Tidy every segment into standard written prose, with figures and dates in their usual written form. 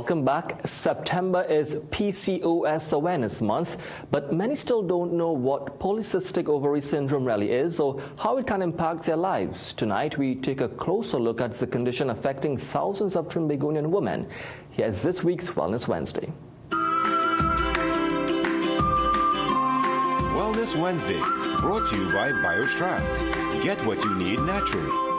Welcome back. September is PCOS Awareness Month, but many still don't know what polycystic ovary syndrome really is or how it can impact their lives. Tonight, we take a closer look at the condition affecting thousands of Trinbagonian women. Here's this week's Wellness Wednesday. Wellness Wednesday, brought to you by BioStrand. Get what you need naturally.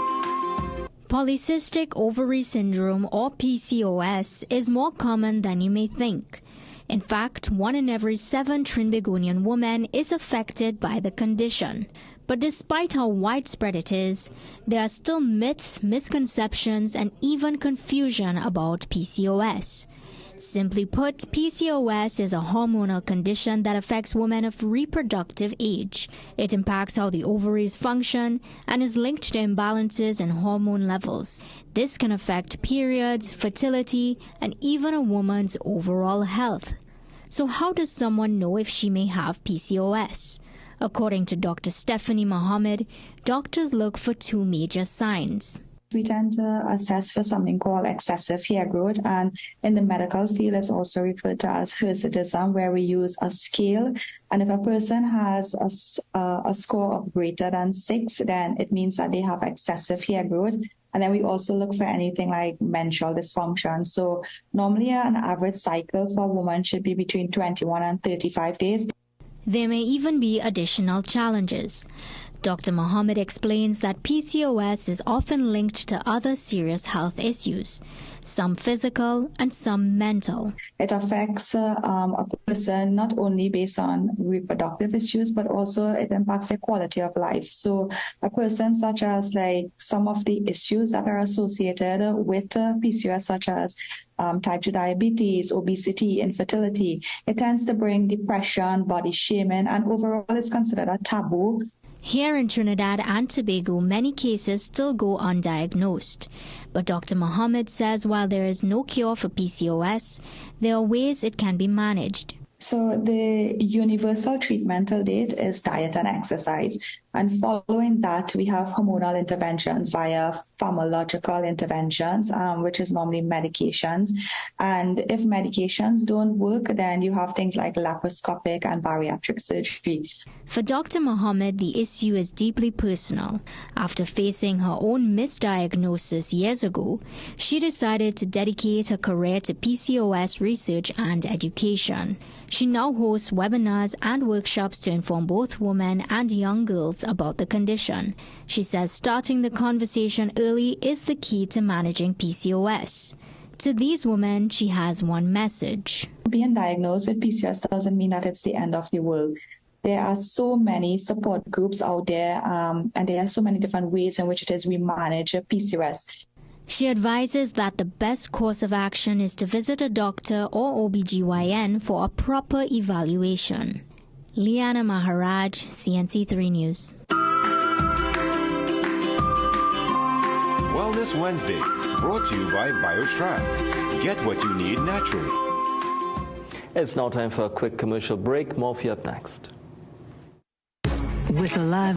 Polycystic ovary syndrome, or PCOS, is more common than you may think. In fact, 1 in every 7 Trinbagonian women is affected by the condition. But despite how widespread it is, there are still myths, misconceptions, and even confusion about PCOS. Simply put, PCOS is a hormonal condition that affects women of reproductive age. It impacts how the ovaries function and is linked to imbalances in hormone levels. This can affect periods, fertility, and even a woman's overall health. So how does someone know if she may have PCOS? According to Dr. Stephanie Mohammed, doctors look for 2 major signs. We tend to assess for something called excessive hair growth, and in the medical field it's also referred to as hirsutism, where we use a scale, and if a person has a score of greater than 6, then it means that they have excessive hair growth. And then we also look for anything like menstrual dysfunction. So normally an average cycle for a woman should be between 21 and 35 days. There may even be additional challenges. Dr. Mohammed explains that PCOS is often linked to other serious health issues, some physical and some mental. It affects a person not only based on reproductive issues, but also it impacts their quality of life. So a person such as some of the issues that are associated with PCOS, such as type 2 diabetes, obesity, infertility, it tends to bring depression, body shaming, and overall is considered a taboo. Here in Trinidad and Tobago, many cases still go undiagnosed. But Dr. Mohammed says while there is no cure for PCOS, there are ways it can be managed. So the universal treatment to date is diet and exercise. And following that, we have hormonal interventions via pharmacological interventions, which is normally medications. And if medications don't work, then you have things like laparoscopic and bariatric surgery. For Dr. Mohammed, the issue is deeply personal. After facing her own misdiagnosis years ago, she decided to dedicate her career to PCOS research and education. She now hosts webinars and workshops to inform both women and young girls about the condition. She says starting the conversation early is the key to managing PCOS. To these women, she has one message. Being diagnosed with PCOS doesn't mean that it's the end of the world. There are so many support groups out there, and there are so many different ways in which it is we manage PCOS. She advises that the best course of action is to visit a doctor or OBGYN for a proper evaluation. Liana Maharaj, CNC3 News. Wellness Wednesday, brought to you by BioStrand. Get what you need naturally. It's now time for a quick commercial break. More for you up next. With a live